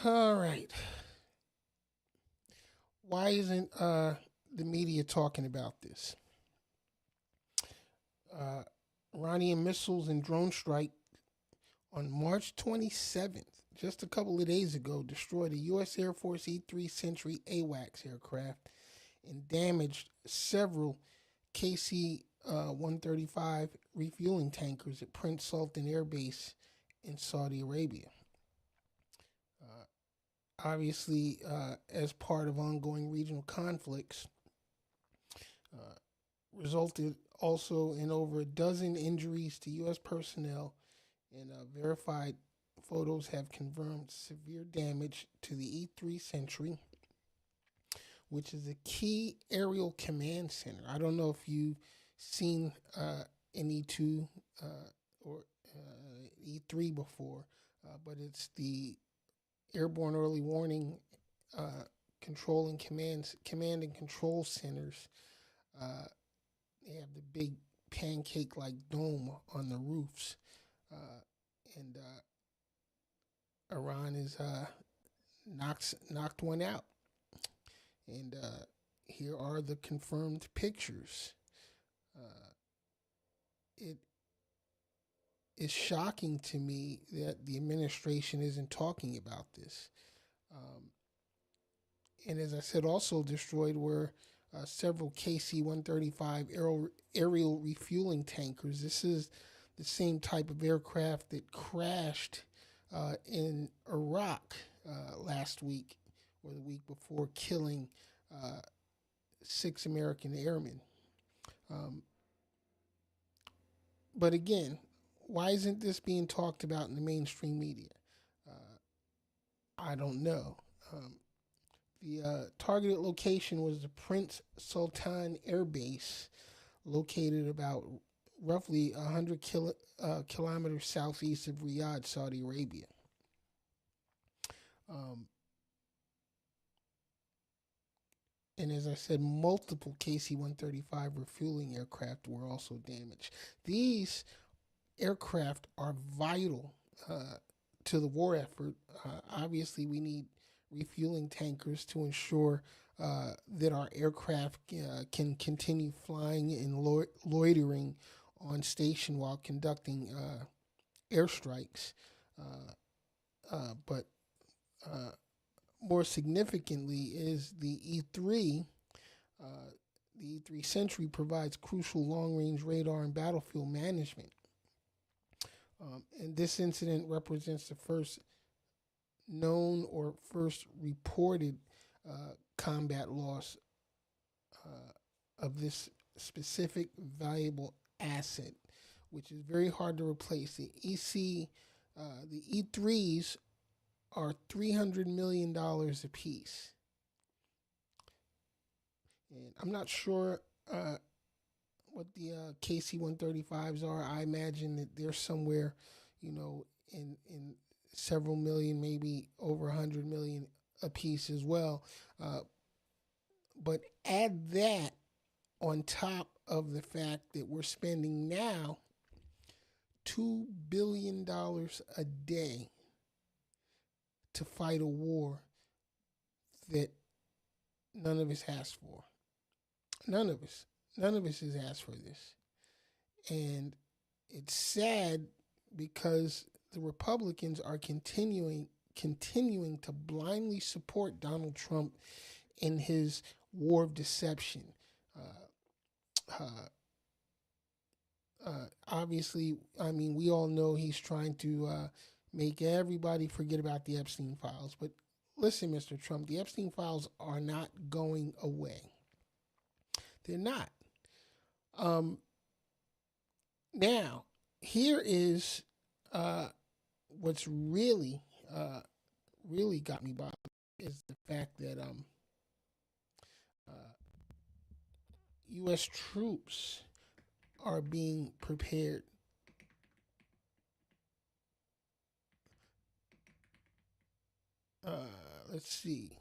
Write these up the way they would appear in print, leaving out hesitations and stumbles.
All right. Why isn't the media talking about this? Uh, Iranian missiles and drone strike on March 27th, just a couple of days ago, destroyed a U.S. Air Force E-3 Sentry AWACS aircraft and damaged several KC-135 refueling tankers at Prince Sultan Air Base in Saudi Arabia. Uh, Obviously, as part of ongoing regional conflicts, uh, resulted also in over a dozen injuries to U.S. personnel, and verified photos have confirmed severe damage to the E-3 Sentry, which is a key aerial command center. I don't know if you've seen an E2 or E3 before, but it's the airborne early warning uh, control and command and control centers. Uh, they have the big pancake-like dome on the roofs, uh, and Iran is knocked one out. And here are the confirmed pictures. Uh, it is shocking to me that the administration isn't talking about this. Um, and as I said, also destroyed were several KC-135 aerial refueling tankers. This is the same type of aircraft that crashed in Iraq last week or the week before, killing uh, 6 American airmen. Um, but again, why isn't this being talked about in the mainstream media? Uh, I don't know. The targeted location was the Prince Sultan Air Base, located about roughly 100 kilometers southeast of Riyadh, Saudi Arabia. Um, and as I said, multiple KC-135 refueling aircraft were also damaged. These aircraft are vital to the war effort. Obviously, we need refueling tankers to ensure that our aircraft can continue flying and loitering on station while conducting airstrikes. Uh, but uh, more significantly is the E3. Uh, the E3 Sentry provides crucial long range radar and battlefield management. And this incident represents the first known or first reported combat loss of this specific valuable asset, which is very hard to replace. The E3s are $300 million a piece, and I'm not sure what the KC-135s are. I imagine that they're somewhere, in several million, maybe over 100 million a piece as well. Uh, but add that on top of the fact that we're spending now $2 billion a day to fight a war that none of us asked for. None of us. None of us has asked for this. And it's sad because the Republicans are continuing to blindly support Donald Trump in his war of deception. Uh, Obviously, I mean, we all know he's trying to make everybody forget about the Epstein files. But listen, Mr. Trump, the Epstein files are not going away. They're not. Um, Now, here is what's really got me bothered is the fact that uh, U.S. troops are being prepared. Uh, let's see,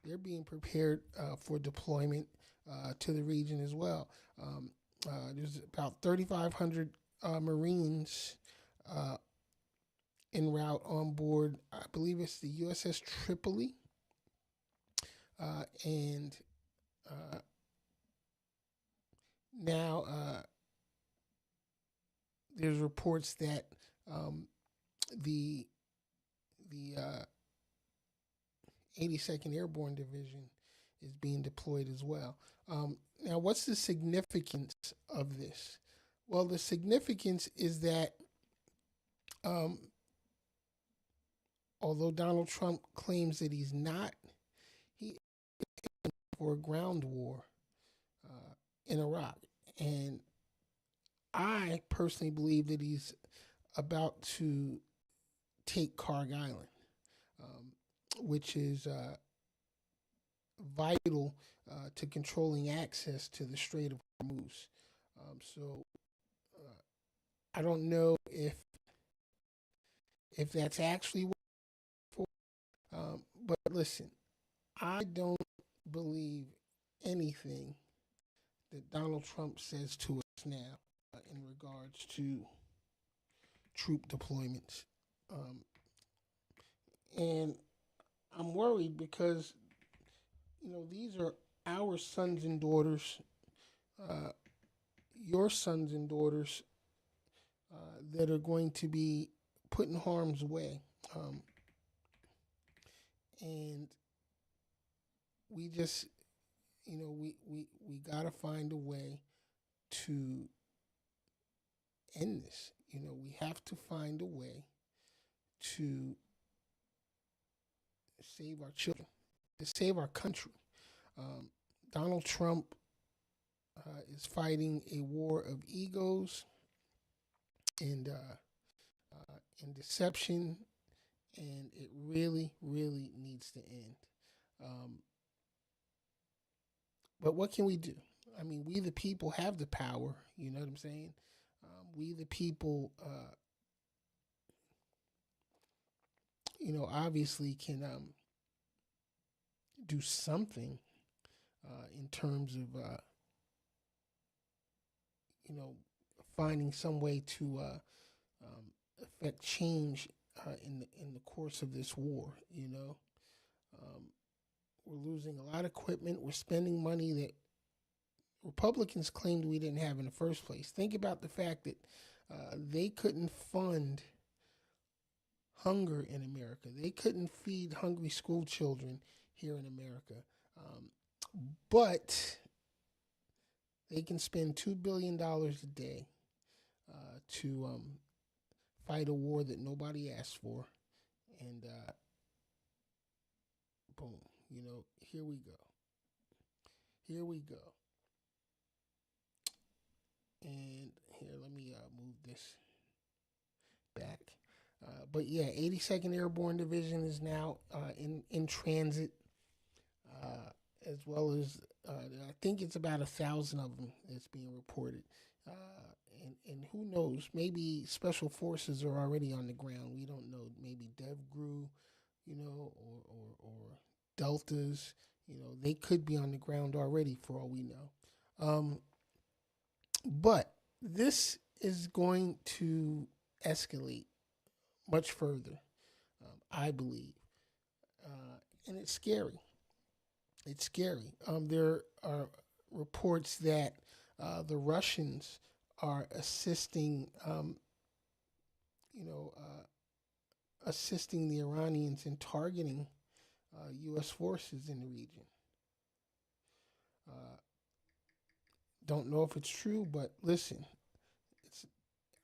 they're being prepared for deployment to the region as well. There's about 3,500 Marines uh, en route on board, I believe it's the USS Tripoli, and uh, now there's reports that um, the the 82nd Airborne Division is being deployed as well. Now, what's the significance of this? Well, the significance is that um, although Donald Trump claims that he's not, he is for a ground war in Iraq. And I personally believe that he's about to take Karg Island, um, which is vital to controlling access to the Strait of Hormuz. So I don't know if that's actually what for. But listen, I don't believe anything that Donald Trump says to us now in regards to troop deployments. Um, and I'm worried because, these are our sons and daughters, uh, your sons and daughters that are going to be put in harm's way. And we just, we got to find a way to end this. We have to find a way to save our children, to save our country. Donald Trump is fighting a war of egos and deception, and it really, really needs to end. Um, but what can we do? I mean, we the people have the power. You know what I'm saying? We the people, obviously can do something in terms of, finding some way to affect change in the course of this war. Um, we're losing a lot of equipment. We're spending money that Republicans claimed we didn't have in the first place. Think about the fact that they couldn't fund hunger in America. They couldn't feed hungry school children here in America. Um, but they can spend $2 billion a day to fight a war that nobody asked for. And boom, here we go. Here we go. And here, let me move this back. But yeah, 82nd Airborne Division is now in transit, as well as I think it's about 1,000 of them that's being reported. And who knows? Maybe special forces are already on the ground. We don't know. Maybe DevGru, or Deltas. They could be on the ground already for all we know. But this is going to escalate much further, I believe. And it's scary. It's scary. There are reports that the Russians are assisting, assisting the Iranians in targeting U.S. forces in the region. Don't know if it's true, but listen,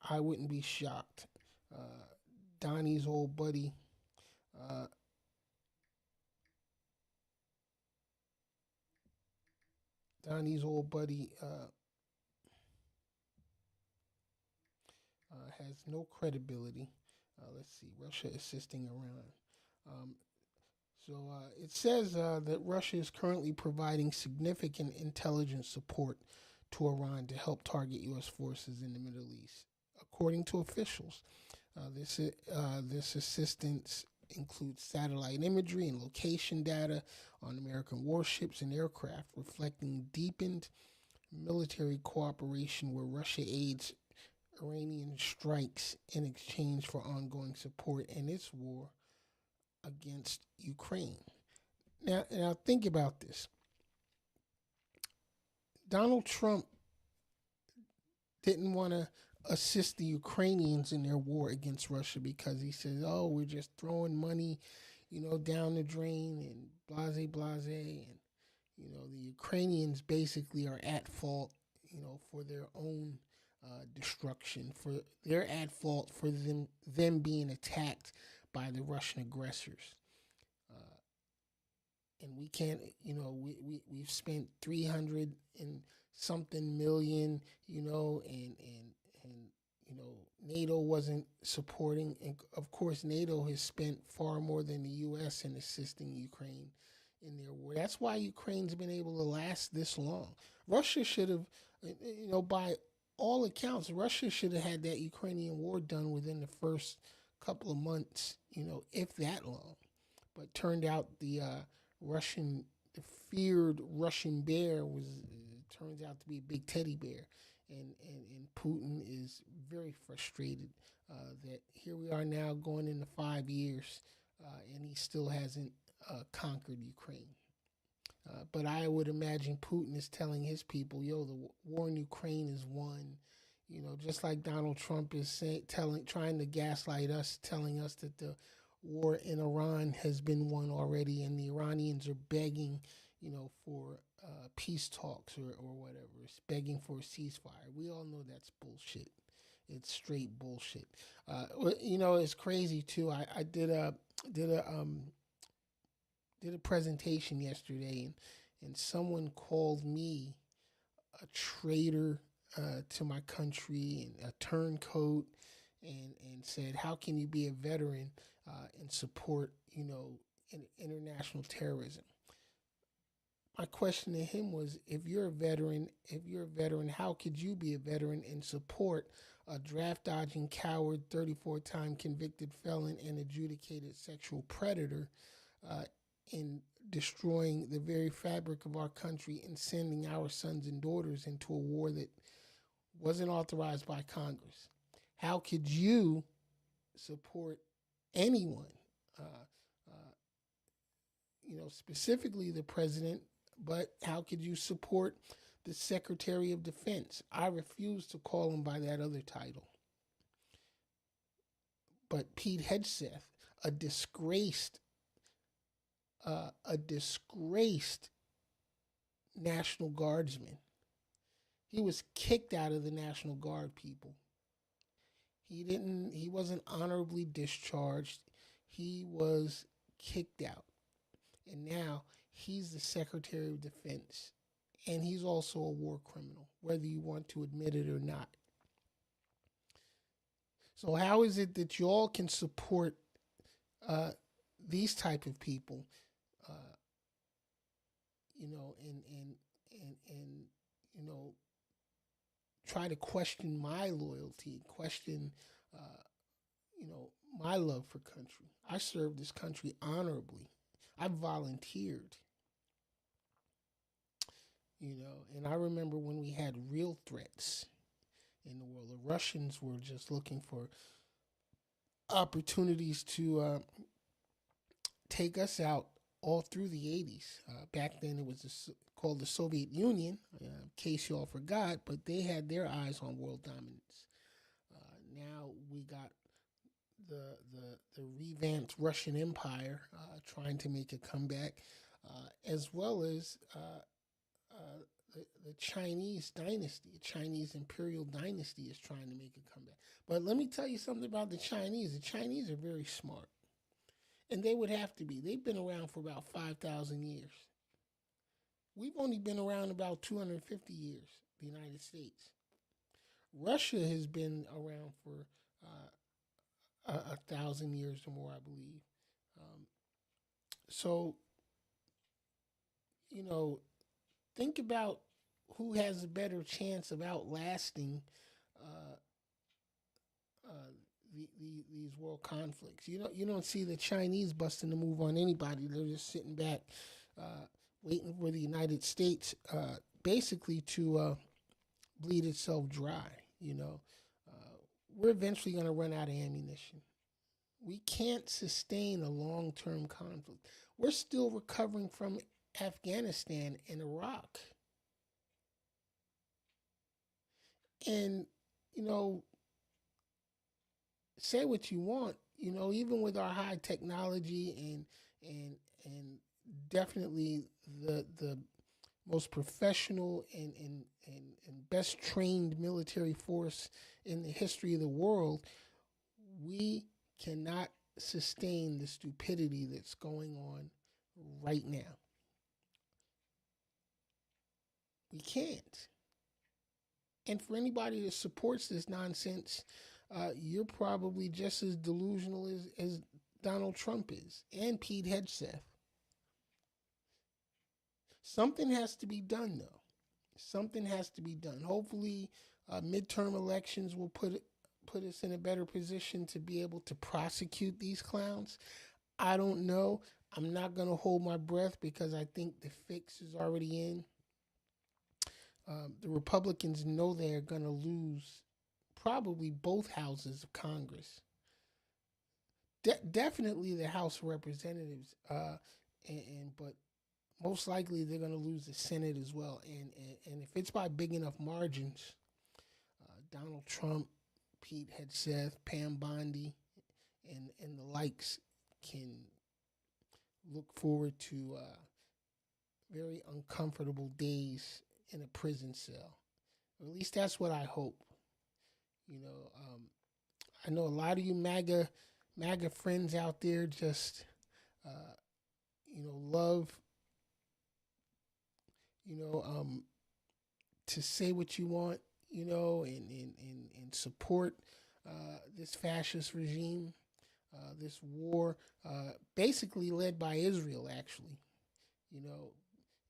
I wouldn't be shocked. Donnie's old buddy, uh, Donnie's old buddy has no credibility. Let's see, Russia assisting Iran. It says that Russia is currently providing significant intelligence support to Iran to help target U.S. forces in the Middle East. According to officials, this assistance includes satellite imagery and location data on American warships and aircraft, reflecting deepened military cooperation where Russia aids Iranian strikes in exchange for ongoing support in its war against Ukraine. Now think about this. Donald Trump didn't want to assist the Ukrainians in their war against Russia because he says, "Oh, we're just throwing money, down the drain and blase blase, and the Ukrainians basically are at fault, for their own destruction. For they're at fault for them being attacked by the Russian aggressors." And we can't, we've spent 300 and something million, and NATO wasn't supporting. And of course, NATO has spent far more than the U.S. in assisting Ukraine in their war. That's why Ukraine's been able to last this long. Russia should have, by all accounts, Russia should have had that Ukrainian war done within the first couple of months, if that long. But turned out the feared Russian bear turns out to be a big teddy bear, and Putin is very frustrated that here we are now going into 5 years, and he still hasn't conquered Ukraine. But I would imagine Putin is telling his people, "Yo, the war in Ukraine is won." Just like Donald Trump is trying to gaslight us, telling us that the war in Iran has been won already, and the Iranians are begging, for peace talks or whatever. It's begging for a ceasefire. We all know that's bullshit. It's straight bullshit. It's crazy too. I did a presentation yesterday, and someone called me a traitor to my country and a turncoat, and said, "How can you be a veteran and support, international terrorism?" My question to him was, if you're a veteran, how could you be a veteran and support a draft-dodging coward, 34-time convicted felon, and adjudicated sexual predator in destroying the very fabric of our country and sending our sons and daughters into a war that wasn't authorized by Congress? How could you support anyone, specifically the president, but how could you support the Secretary of Defense? I refuse to call him by that other title. But Pete Hegseth, a disgraced National Guardsman, he was kicked out of the National Guard, people. He wasn't honorably discharged. He was kicked out. And now he's the Secretary of Defense. And he's also a war criminal, whether you want to admit it or not. So how is it that you all can support these type of people, and try to question my loyalty, question, my love for country? I served this country honorably. I volunteered, and I remember when we had real threats in the world. The Russians were just looking for opportunities to take us out all through the 80s. Back then it was called the Soviet Union, in case you all forgot, but they had their eyes on world dominance. Now we got the revamped Russian Empire trying to make a comeback, as well as the Chinese dynasty, the Chinese imperial dynasty is trying to make a comeback. But let me tell you something about the Chinese. The Chinese are very smart, and they would have to be. They've been around for about 5,000 years. We've only been around about 250 years, the United States. Russia has been around for 1,000 years or more, I believe. So, think about who has a better chance of outlasting these world conflicts. You don't see the Chinese busting a move on anybody. They're just sitting back, waiting for the United States, basically to bleed itself dry. we're eventually going to run out of ammunition. We can't sustain a long term conflict. We're still recovering from Afghanistan and Iraq. And, you know, say what you want, even with our high technology and definitely the most professional and best trained military force in the history of the world, we cannot sustain the stupidity that's going on right now. We can't. And for anybody that supports this nonsense, you're probably just as delusional as Donald Trump is and Pete Hegseth. Something has to be done, though. Something has to be done. Hopefully, midterm elections will put us in a better position to be able to prosecute these clowns. I don't know. I'm not going to hold my breath because I think the fix is already in. The Republicans know they're going to lose probably both houses of Congress. Definitely the House of Representatives, but most likely they're going to lose the Senate as well. And if it's by big enough margins, Donald Trump, Pete Hegseth, Pam Bondi, and the likes can look forward to very uncomfortable days in a prison cell. Or at least that's what I hope. I know a lot of you MAGA friends out there just, love, to say what you want, and support this fascist regime, this war, basically led by Israel, actually.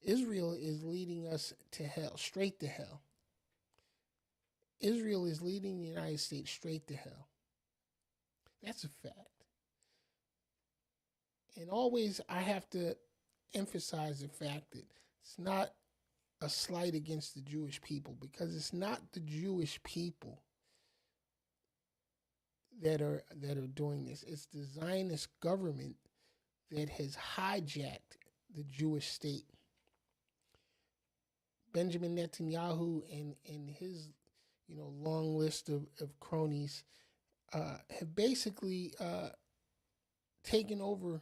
Israel is leading us to hell, straight to hell. Israel is leading the United States straight to hell. That's a fact. And always I have to emphasize the fact that it's not a slight against the Jewish people, because it's not the Jewish people that are doing this. It's the Zionist government that has hijacked the Jewish state. Benjamin Netanyahu and his long list of cronies have basically taken over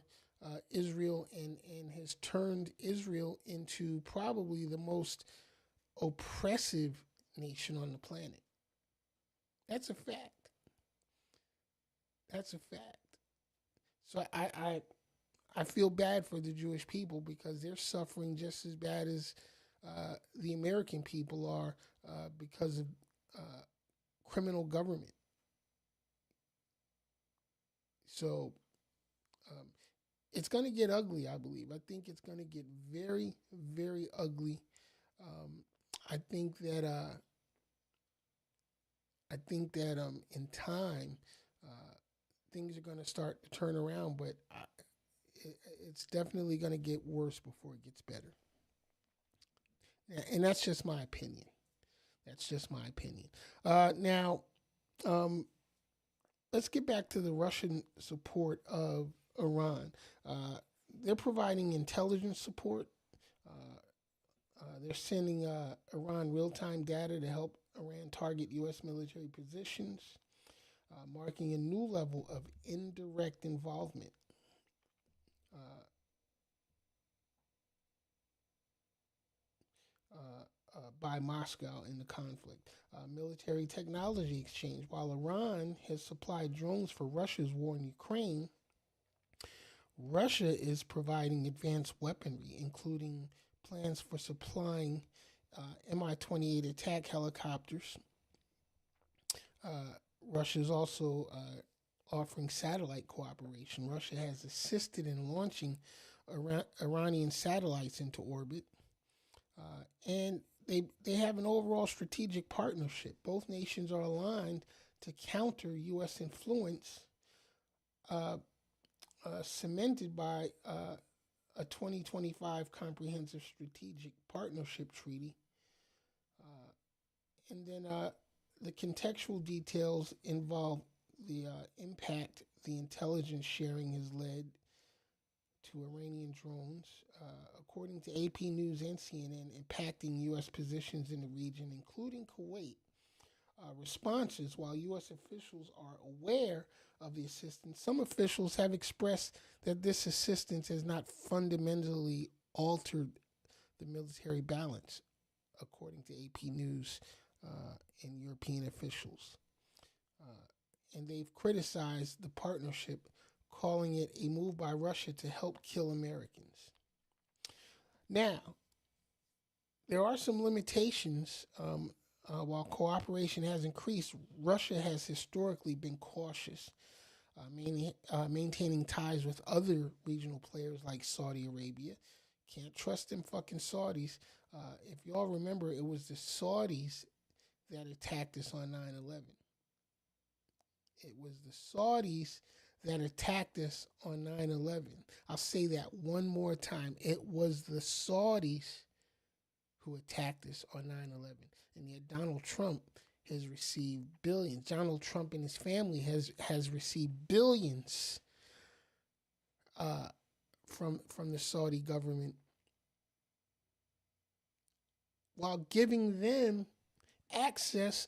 Israel and has turned Israel into probably the most oppressive nation on the planet. That's a fact. That's a fact. So I feel bad for the Jewish people because they're suffering just as bad as the American people are because of criminal government. So it's going to get ugly, I believe. I think it's going to get very, very ugly. I think that in time things are going to start to turn around, but it's definitely going to get worse before it gets better. And that's just my opinion. That's just my opinion. Now, let's get back to the Russian support of Iran. They're providing intelligence support. They're sending Iran real-time data to help Iran target U.S. military positions, marking a new level of indirect involvement. By Moscow in the conflict. Military technology exchange. While Iran has supplied drones for Russia's war in Ukraine, Russia is providing advanced weaponry, including plans for supplying Mi-28 attack helicopters. Russia is also offering satellite cooperation. Russia has assisted in launching Iranian satellites into orbit. And they have an overall strategic partnership. Both nations are aligned to counter U.S. influence, cemented by a 2025 Comprehensive Strategic Partnership Treaty. And then the contextual details involve the impact the intelligence sharing has led to Iranian drones, according to AP News and CNN, impacting U.S. positions in the region, including Kuwait. Responses, while U.S. officials are aware of the assistance, some officials have expressed that this assistance has not fundamentally altered the military balance, according to AP News and European officials. And they've criticized the partnership, calling it a move by Russia to help kill Americans. Now, there are some limitations. While cooperation has increased, Russia has historically been cautious, maintaining ties with other regional players like Saudi Arabia. Can't trust them fucking Saudis. If y'all remember, it was the Saudis that attacked us on 9/11. It was the Saudis that attacked us on 9/11. I'll say that one more time. It was the Saudis who attacked us on 9/11. And yet Donald Trump has received billions. Donald Trump and his family has received billions from the Saudi government, while giving them access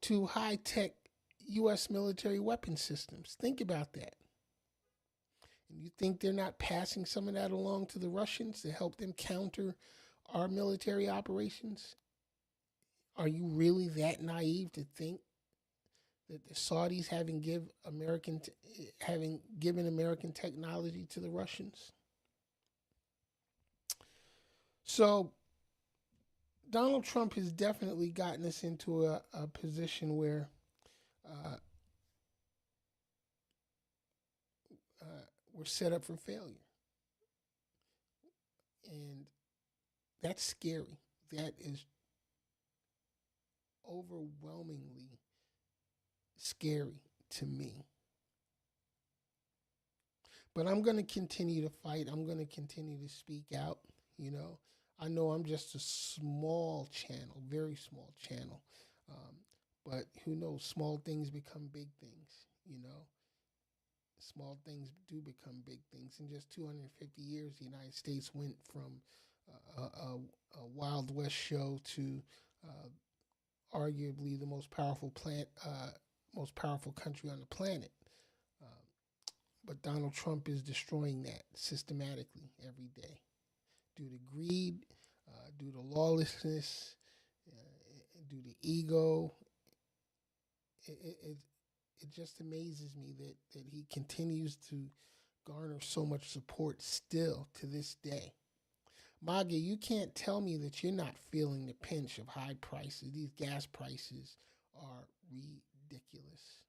to high-tech U.S. military weapon systems. Think about that. And you think they're not passing some of that along to the Russians to help them counter our military operations? Are you really that naive to think that the Saudis having given American technology to the Russians? So Donald Trump has definitely gotten us into a position where we're set up for failure. And that's scary. That is overwhelmingly scary to me. But I'm going to continue to fight. I'm going to continue to speak out. I know I'm just a small channel, very small channel. But who knows? Small things become big things. Small things do become big things. In just 250 years, the United States went from a Wild West show to arguably the most powerful country on the planet. But Donald Trump is destroying that systematically every day, due to greed, due to lawlessness, due to ego. It just amazes me that he continues to garner so much support still to this day. MAGA, you can't tell me that you're not feeling the pinch of high prices. These gas prices are ridiculous.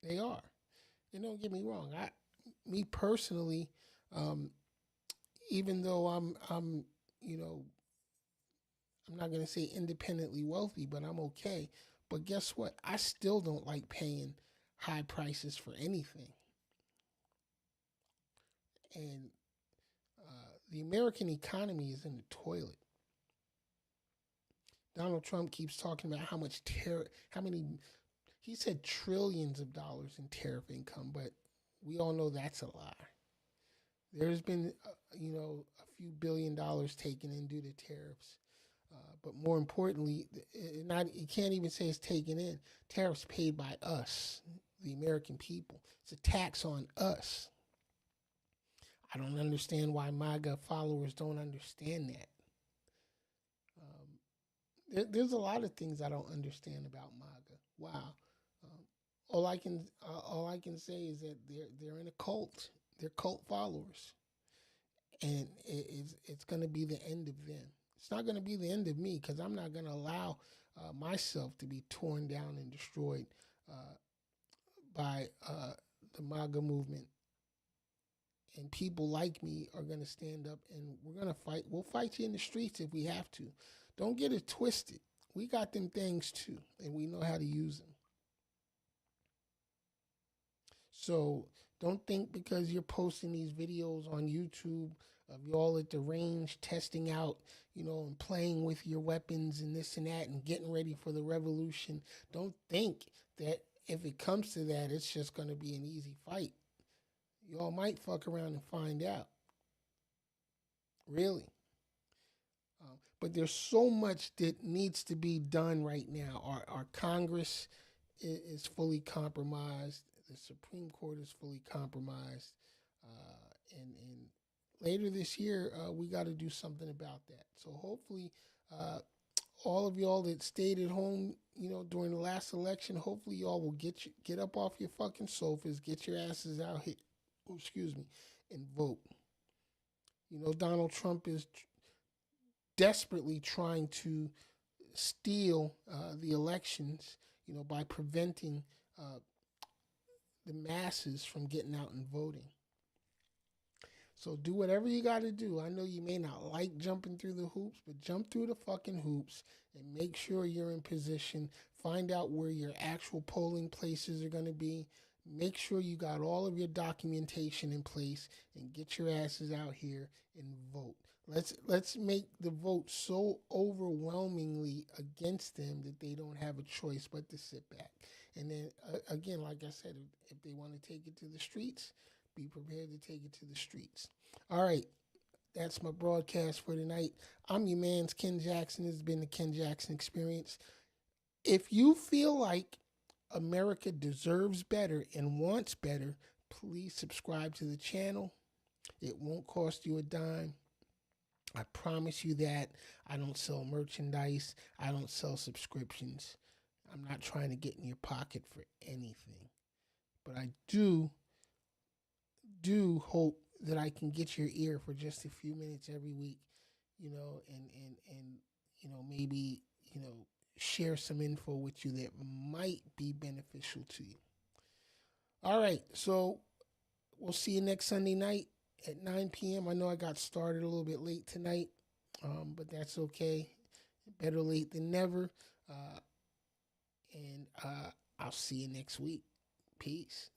They are. And don't get me wrong. Me personally, even though I'm not going to say independently wealthy, but I'm okay. But guess what? I still don't like paying high prices for anything. And the American economy is in the toilet. Donald Trump keeps talking about he said trillions of dollars in tariff income, but we all know that's a lie. There's been, a few $1 billion taken in due to tariffs. But more importantly, you can't even say it's taken in. Tariffs paid by us, the American people. It's a tax on us. I don't understand why MAGA followers don't understand that. There's a lot of things I don't understand about MAGA. Wow. All I can say is that they're in a cult. They're cult followers, and it's going to be the end of them. It's not going to be the end of me, because I'm not going to allow myself to be torn down and destroyed by the MAGA movement. And people like me are going to stand up, and we're going to fight. We'll fight you in the streets if we have to. Don't get it twisted. We got them things too, and we know how to use them. So don't think because you're posting these videos on YouTube of y'all at the range testing out, and playing with your weapons and this and that and getting ready for the revolution. Don't think that if it comes to that, it's just going to be an easy fight. Y'all might fuck around and find out. Really. But there's so much that needs to be done right now. Our Congress is fully compromised. The Supreme Court is fully compromised. And later this year, we got to do something about that. So hopefully, uh, all of y'all that stayed at home, during the last election, hopefully y'all will get up off your fucking sofas, get your asses out here, and vote. Donald Trump is desperately trying to steal the elections, by preventing uh, the masses from getting out and voting. So do whatever you got to do. I know you may not like jumping through the hoops, but jump through the fucking hoops and make sure you're in position. Find out where your actual polling places are going to be. Make sure you got all of your documentation in place and get your asses out here and vote. Let's make the vote so overwhelmingly against them that they don't have a choice but to sit back. And then again, like I said, if they want to take it to the streets, be prepared to take it to the streets. All right, that's my broadcast for tonight. I'm your man's Ken Jackson. This has been the Ken Jackson Experience. If you feel like America deserves better and wants better, please subscribe to the channel. It won't cost you a dime. I promise you that. I don't sell merchandise. I don't sell subscriptions. I'm not trying to get in your pocket for anything. But I do hope that I can get your ear for just a few minutes every week, and maybe, share some info with you that might be beneficial to you. All right, so we'll see you next Sunday night at 9 p.m. I know I got started a little bit late tonight, but that's okay. Better late than never. And I'll see you next week. Peace.